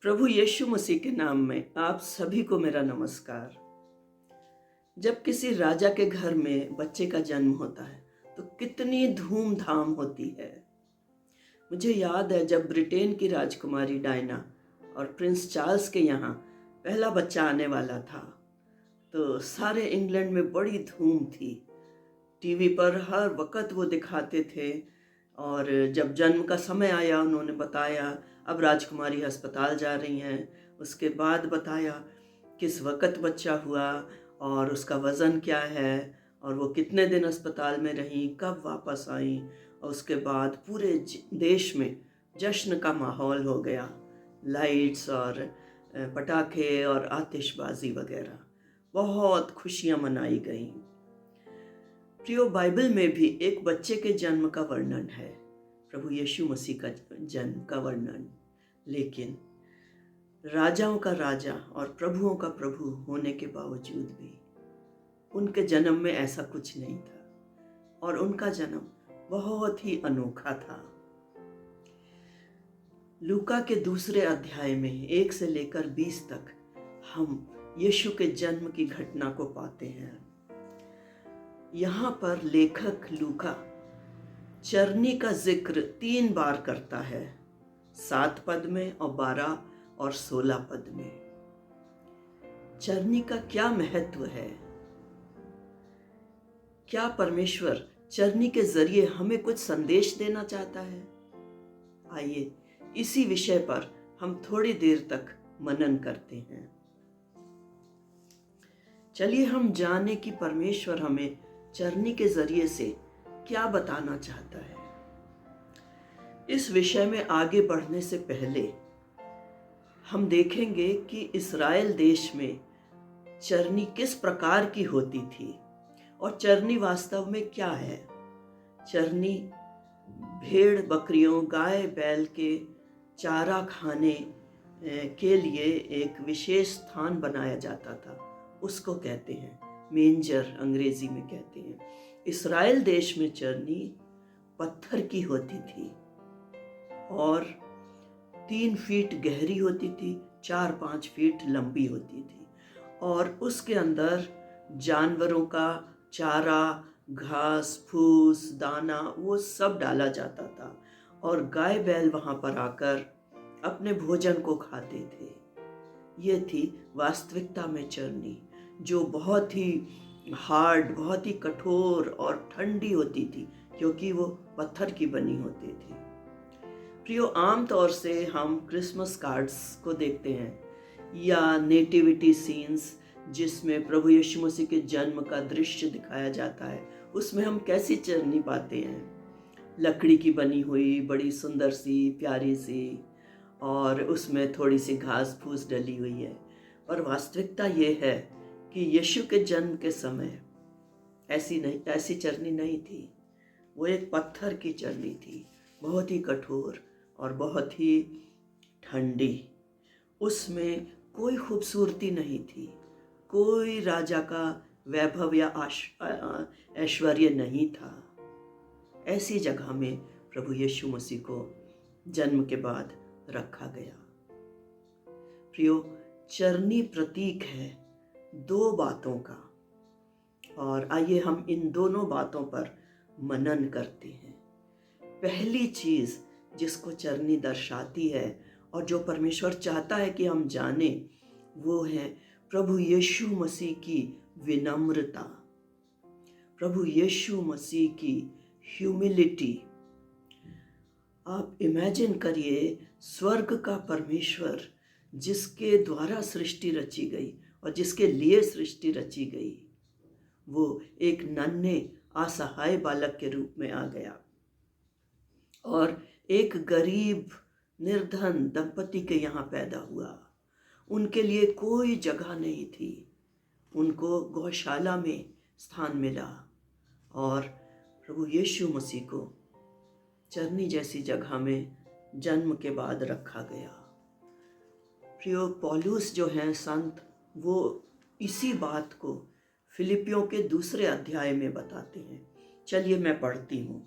प्रभु यीशु मसीह के नाम में आप सभी को मेरा नमस्कार। जब किसी राजा के घर में बच्चे का जन्म होता है तो कितनी धूमधाम होती है। मुझे याद है जब ब्रिटेन की राजकुमारी डायना और प्रिंस चार्ल्स के यहाँ पहला बच्चा आने वाला था तो सारे इंग्लैंड में बड़ी धूम थी। टीवी पर हर वक्त वो दिखाते थे और जब जन्म का समय आया उन्होंने बताया अब राजकुमारी अस्पताल जा रही हैं। उसके बाद बताया किस वक्त बच्चा हुआ और उसका वज़न क्या है और वो कितने दिन अस्पताल में रहीं, कब वापस आई। और उसके बाद पूरे देश में जश्न का माहौल हो गया, लाइट्स और पटाखे और आतिशबाजी वगैरह, बहुत खुशियाँ मनाई गईं। प्रियो, बाइबल में भी एक बच्चे के जन्म का वर्णन है, प्रभु यीशु मसीह का जन्म का वर्णन। लेकिन राजाओं का राजा और प्रभुओं का प्रभु होने के बावजूद भी उनके जन्म में ऐसा कुछ नहीं था और उनका जन्म बहुत ही अनोखा था। लूका के दूसरे अध्याय में 1 से लेकर 20 तक हम यीशु के जन्म की घटना को पाते हैं। यहाँ पर लेखक लूका चरनी का जिक्र 3 बार करता है, 7 पद में और 12 और 16 पद में। चरनी का क्या महत्व है? क्या परमेश्वर चरनी के जरिए हमें कुछ संदेश देना चाहता है? आइए इसी विषय पर हम थोड़ी देर तक मनन करते हैं। चलिए हम जाने कि परमेश्वर हमें चरनी के जरिए से क्या बताना चाहता है। इस विषय में आगे बढ़ने से पहले हम देखेंगे कि इस्राएल देश में चरनी किस प्रकार की होती थी और चरनी वास्तव में क्या है। चरनी भेड़ बकरियों गाय बैल के चारा खाने के लिए एक विशेष स्थान बनाया जाता था, उसको कहते हैं मेंजर, अंग्रेजी में कहते हैं। इस्राएल देश में चरनी पत्थर की होती थी और 3 फीट गहरी होती थी, 4-5 फीट लंबी होती थी और उसके अंदर जानवरों का चारा, घास फूस, दाना वो सब डाला जाता था और गाय बैल वहाँ पर आकर अपने भोजन को खाते थे। ये थी वास्तविकता में चरनी, जो बहुत ही हार्ड, बहुत ही कठोर और ठंडी होती थी क्योंकि वो पत्थर की बनी होती थी। प्रियो, आम तौर से हम क्रिसमस कार्ड्स को देखते हैं या नेटिविटी सीन्स जिसमें प्रभु यीशु मसीह के जन्म का दृश्य दिखाया जाता है, उसमें हम कैसी चरनी पाते हैं? लकड़ी की बनी हुई बड़ी सुंदर सी प्यारी सी और उसमें थोड़ी सी घास फूस डली हुई है। पर वास्तविकता ये है कि यीशु के जन्म के समय ऐसी चरनी नहीं थी। वो एक पत्थर की चरनी थी, बहुत ही कठोर और बहुत ही ठंडी। उसमें कोई खूबसूरती नहीं थी, कोई राजा का वैभव या ऐश्वर्य नहीं था। ऐसी जगह में प्रभु यीशु मसीह को जन्म के बाद रखा गया। प्रियो, चरनी प्रतीक है 2 बातों का और आइए हम इन दोनों बातों पर मनन करते हैं। पहली चीज जिसको चरनी दर्शाती है और जो परमेश्वर चाहता है कि हम जाने, वो है प्रभु यीशु मसीह की विनम्रता, प्रभु यीशु मसीह की ह्यूमिलिटी। आप इमेजिन करिए, स्वर्ग का परमेश्वर जिसके द्वारा सृष्टि रची गई और जिसके लिए सृष्टि रची गई, वो एक नन्हे असहाय बालक के रूप में आ गया और एक गरीब निर्धन दंपति के यहाँ पैदा हुआ। उनके लिए कोई जगह नहीं थी, उनको गौशाला में स्थान मिला और प्रभु यीशु मसीह को चरनी जैसी जगह में जन्म के बाद रखा गया। प्रियो, पौलुस जो हैं संत, वो इसी बात को फिलिपियों के 2 अध्याय में बताते हैं। चलिए मैं पढ़ती हूँ।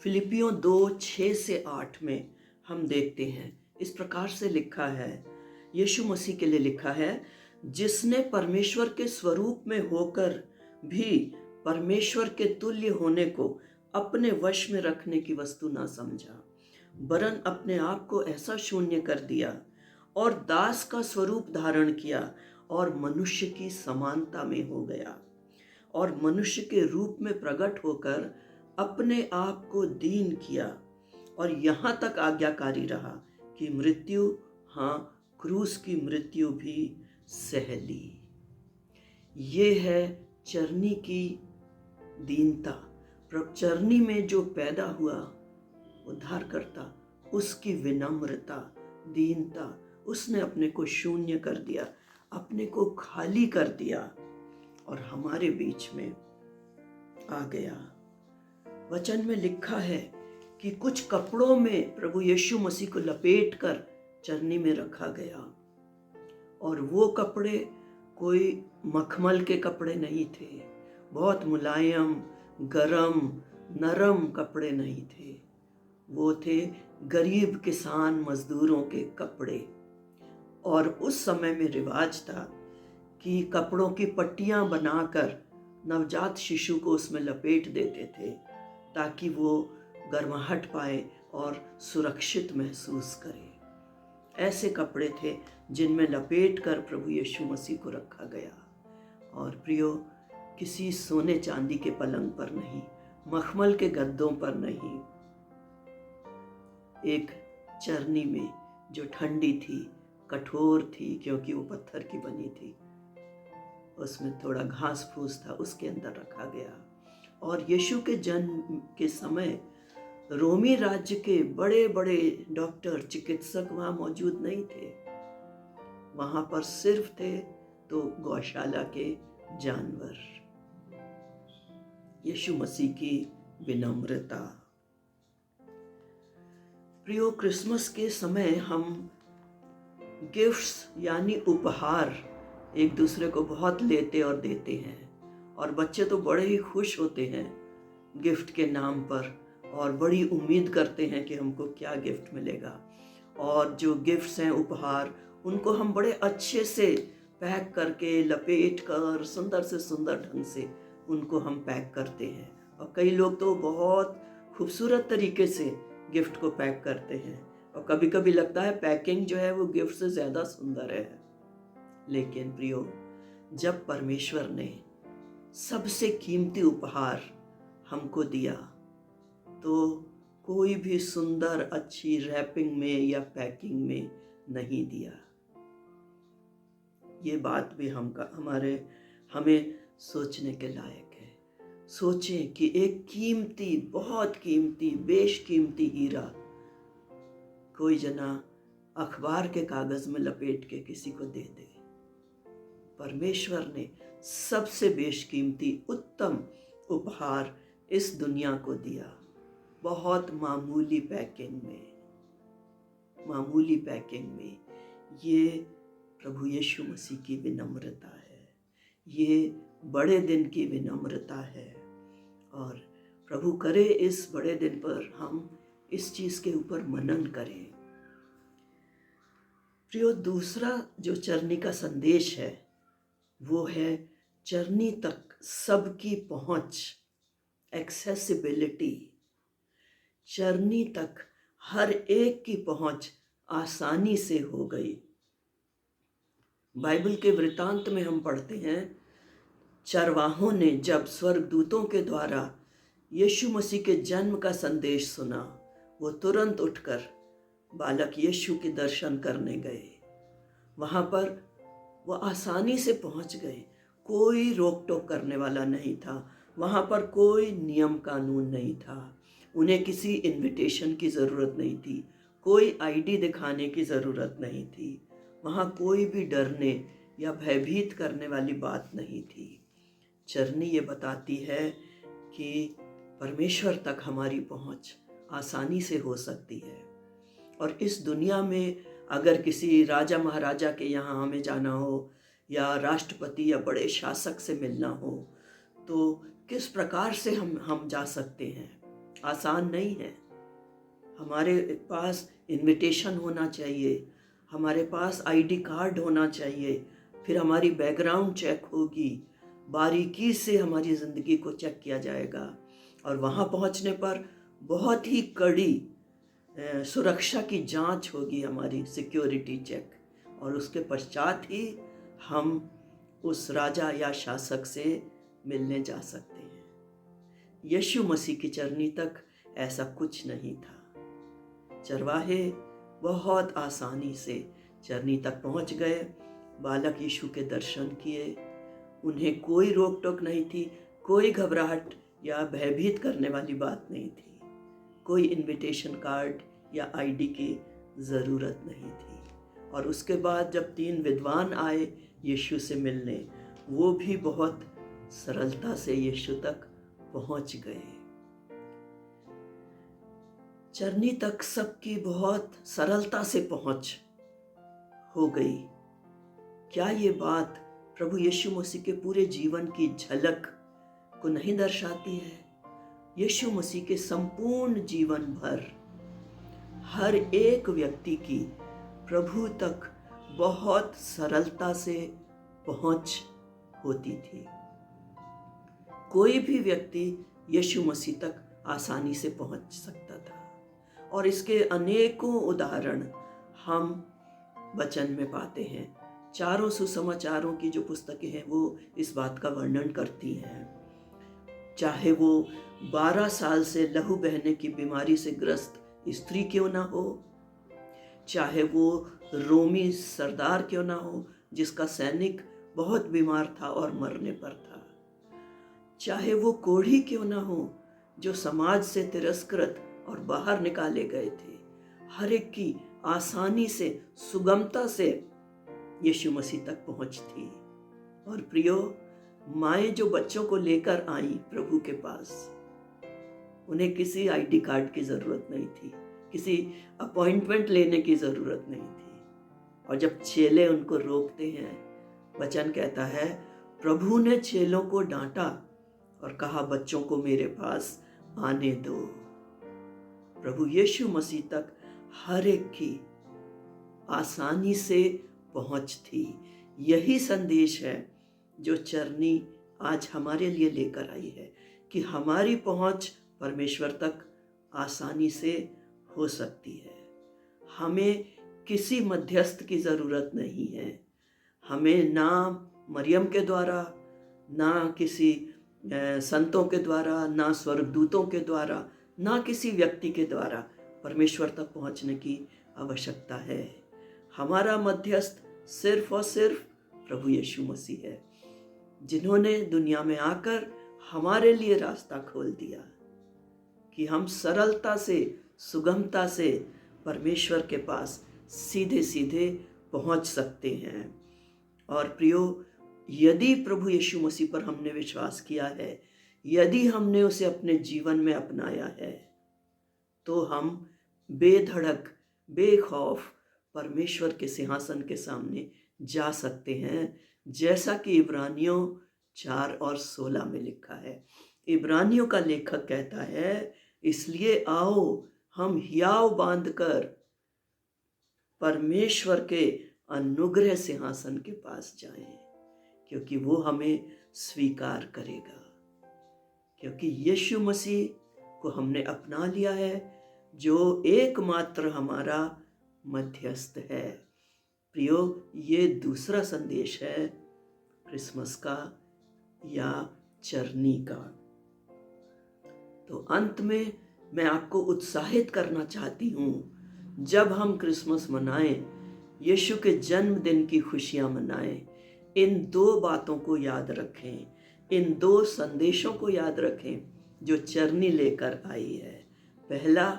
फिलिपियों 2:6-8 में हम देखते हैं, इस प्रकार से लिखा है, यीशु मसीह के लिए लिखा है, जिसने परमेश्वर के स्वरूप में होकर भी परमेश्वर के तुल्य होने को अपने वश में रखने की वस्तु ना समझा, वरन अपने आप को ऐसा शून्य कर दिया और दास का स्वरूप धारण किया और मनुष्य की समानता में हो गया और मनुष्य के रूप में प्रकट होकर अपने आप को दीन किया और यहाँ तक आज्ञाकारी रहा कि मृत्यु, हाँ क्रूस की मृत्यु भी सह ली। ये है चरनी की दीनता। चरनी में जो पैदा हुआ उद्धारकर्ता, उसकी विनम्रता, दीनता, उसने अपने को शून्य कर दिया, अपने को खाली कर दिया और हमारे बीच में आ गया। वचन में लिखा है कि कुछ कपड़ों में प्रभु यीशु मसीह को लपेट कर चरनी में रखा गया और वो कपड़े कोई मखमल के कपड़े नहीं थे, बहुत मुलायम, गरम, नरम कपड़े नहीं थे, वो थे गरीब किसान मजदूरों के कपड़े। और उस समय में रिवाज था कि कपड़ों की पट्टियां बनाकर नवजात शिशु को उसमें लपेट देते थे ताकि वो गर्माहट पाए और सुरक्षित महसूस करे। ऐसे कपड़े थे जिनमें लपेट कर प्रभु यीशु मसीह को रखा गया। और प्रियो, किसी सोने चांदी के पलंग पर नहीं, मखमल के गद्दों पर नहीं, एक चरनी में जो ठंडी थी, कठोर थी क्योंकि वो पत्थर की बनी थी, उसमें थोड़ा घास फूस था, उसके अंदर रखा गया। और यीशु के जन्म के समय रोमी राज्य के बड़े बड़े डॉक्टर, चिकित्सक वहाँ मौजूद नहीं थे, वहाँ पर सिर्फ थे तो गौशाला के जानवर। यीशु मसीह की विनम्रता। प्रियो, क्रिसमस के समय हम गिफ्ट्स यानी उपहार एक दूसरे को बहुत लेते और देते हैं और बच्चे तो बड़े ही खुश होते हैं गिफ्ट के नाम पर और बड़ी उम्मीद करते हैं कि हमको क्या गिफ्ट मिलेगा। और जो गिफ्ट्स हैं, उपहार, उनको हम बड़े अच्छे से पैक करके, लपेट कर, सुंदर से सुंदर ढंग से उनको हम पैक करते हैं। और कई लोग तो बहुत खूबसूरत तरीके से गिफ्ट को पैक करते हैं और कभी कभी लगता है पैकिंग जो है वो गिफ्ट से ज़्यादा सुंदर है। लेकिन प्रियो, जब परमेश्वर ने सबसे कीमती उपहार हमको दिया तो कोई भी सुंदर अच्छी रैपिंग में या पैकिंग में नहीं दिया। ये बात भी हमें सोचने के लायक है। सोचें कि एक कीमती, बहुत कीमती, बेशकीमती हीरा कोई जना अखबार के कागज में लपेट के किसी को दे दे। परमेश्वर ने सबसे बेशकीमती, उत्तम उपहार इस दुनिया को दिया, बहुत मामूली पैकिंग में। ये प्रभु यीशु मसीह की विनम्रता है, ये बड़े दिन की विनम्रता है। और प्रभु करे इस बड़े दिन पर हम इस चीज़ के ऊपर मनन करें। प्रियो, दूसरा जो चरनी का संदेश है वो है चरनी तक सबकी पहुंच, एक्सेसिबिलिटी। चरनी तक हर एक की पहुंच आसानी से हो गई। बाइबल के वृतांत में हम पढ़ते हैं, चरवाहों ने जब स्वर्गदूतों के द्वारा यीशु मसीह के जन्म का संदेश सुना, वो तुरंत उठकर बालक यीशु के दर्शन करने गए। वहाँ पर वो आसानी से पहुँच गए, कोई रोक टोक करने वाला नहीं था, वहाँ पर कोई नियम कानून नहीं था, उन्हें किसी इनविटेशन की ज़रूरत नहीं थी, कोई आईडी दिखाने की ज़रूरत नहीं थी, वहाँ कोई भी डरने या भयभीत करने वाली बात नहीं थी। चरनी ये बताती है कि परमेश्वर तक हमारी पहुँच आसानी से हो सकती है। और इस दुनिया में अगर किसी राजा महाराजा के यहाँ हमें जाना हो या राष्ट्रपति या बड़े शासक से मिलना हो तो किस प्रकार से हम जा सकते हैं। आसान नहीं है। हमारे पास इनविटेशन होना चाहिए, हमारे पास आईडी कार्ड होना चाहिए, फिर हमारी बैकग्राउंड चेक होगी, बारीकी से हमारी ज़िंदगी को चेक किया जाएगा और वहाँ पहुँचने पर बहुत ही कड़ी सुरक्षा की जांच होगी, हमारी सिक्योरिटी चेक, और उसके पश्चात ही हम उस राजा या शासक से मिलने जा सकते हैं। यीशु मसीह की चरनी तक ऐसा कुछ नहीं था। चरवाहे बहुत आसानी से चरनी तक पहुंच गए, बालक यीशु के दर्शन किए, उन्हें कोई रोक टोक नहीं थी, कोई घबराहट या भयभीत करने वाली बात नहीं थी, कोई इनविटेशन कार्ड या आईडी की ज़रूरत नहीं थी। और उसके बाद जब 3 विद्वान आए यीशु से मिलने, वो भी बहुत सरलता से यीशु तक पहुंच गए। चरनी तक सबकी बहुत सरलता से पहुंच हो गई। क्या ये बात प्रभु यीशु मसीह के पूरे जीवन की झलक को नहीं दर्शाती है? यीशु मसीह के संपूर्ण जीवन भर हर एक व्यक्ति की प्रभु तक बहुत सरलता से पहुंच होती थी। कोई भी व्यक्ति यीशु मसीह तक आसानी से पहुंच सकता था, और इसके अनेकों उदाहरण हम वचन में पाते हैं। चारों सुसमाचारों की जो पुस्तकें हैं वो इस बात का वर्णन करती हैं। चाहे वो 12 साल से लहू बहने की बीमारी से ग्रस्त स्त्री क्यों ना हो, चाहे वो रोमी सरदार क्यों ना हो जिसका सैनिक बहुत बीमार था और मरने पर था, चाहे वो कोढ़ी क्यों ना हो जो समाज से तिरस्कृत और बाहर निकाले गए थे, हर एक की आसानी से, सुगमता से यीशु मसीह तक पहुंच थी। और प्रियो, माएँ जो बच्चों को लेकर आई प्रभु के पास, उन्हें किसी आईडी कार्ड की ज़रूरत नहीं थी, किसी अपॉइंटमेंट लेने की ज़रूरत नहीं थी। और जब चेले उनको रोकते हैं, वचन कहता है प्रभु ने चेलों को डांटा और कहा बच्चों को मेरे पास आने दो। प्रभु यीशु मसीह तक हर एक की आसानी से पहुंच थी। यही संदेश है जो चरनी आज हमारे लिए लेकर आई है कि हमारी पहुंच परमेश्वर तक आसानी से हो सकती है। हमें किसी मध्यस्थ की ज़रूरत नहीं है। हमें ना मरियम के द्वारा, ना किसी संतों के द्वारा, ना स्वर्गदूतों के द्वारा, ना किसी व्यक्ति के द्वारा परमेश्वर तक पहुंचने की आवश्यकता है। हमारा मध्यस्थ सिर्फ और सिर्फ प्रभु यीशु मसीह है, जिन्होंने दुनिया में आकर हमारे लिए रास्ता खोल दिया कि हम सरलता से, सुगमता से परमेश्वर के पास सीधे सीधे पहुंच सकते हैं। और प्रियो, यदि प्रभु यीशु मसीह पर हमने विश्वास किया है, यदि हमने उसे अपने जीवन में अपनाया है, तो हम बेधड़क, बेखौफ परमेश्वर के सिंहासन के सामने जा सकते हैं, जैसा कि इब्रानियों 4 और 16 में लिखा है। इब्रानियों का लेखक कहता है, इसलिए आओ हम हियाव बांधकर परमेश्वर के अनुग्रह सिंहासन के पास जाएं, क्योंकि वो हमें स्वीकार करेगा। क्योंकि यीशु मसीह को हमने अपना लिया है, जो एकमात्र हमारा मध्यस्थ है। प्रियो, ये दूसरा संदेश है क्रिसमस का या चरनी का। तो अंत में मैं आपको उत्साहित करना चाहती हूँ, जब हम क्रिसमस मनाएं, यीशु के जन्मदिन की खुशियाँ मनाएं, इन 2 बातों को याद रखें, इन 2 संदेशों को याद रखें जो चरनी लेकर आई है। पहला,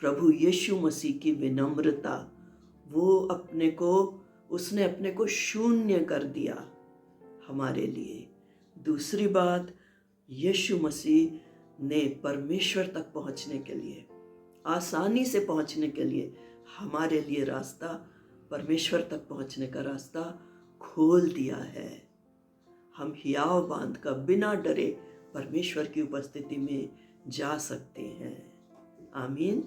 प्रभु यीशु मसीह की विनम्रता, उसने अपने को शून्य कर दिया हमारे लिए। दूसरी बात, यीशु मसीह ने परमेश्वर तक पहुंचने के लिए, आसानी से पहुंचने के लिए हमारे लिए रास्ता, परमेश्वर तक पहुंचने का रास्ता खोल दिया है। हम हियाव बांध कर बिना डरे परमेश्वर की उपस्थिति में जा सकते हैं। आमीन।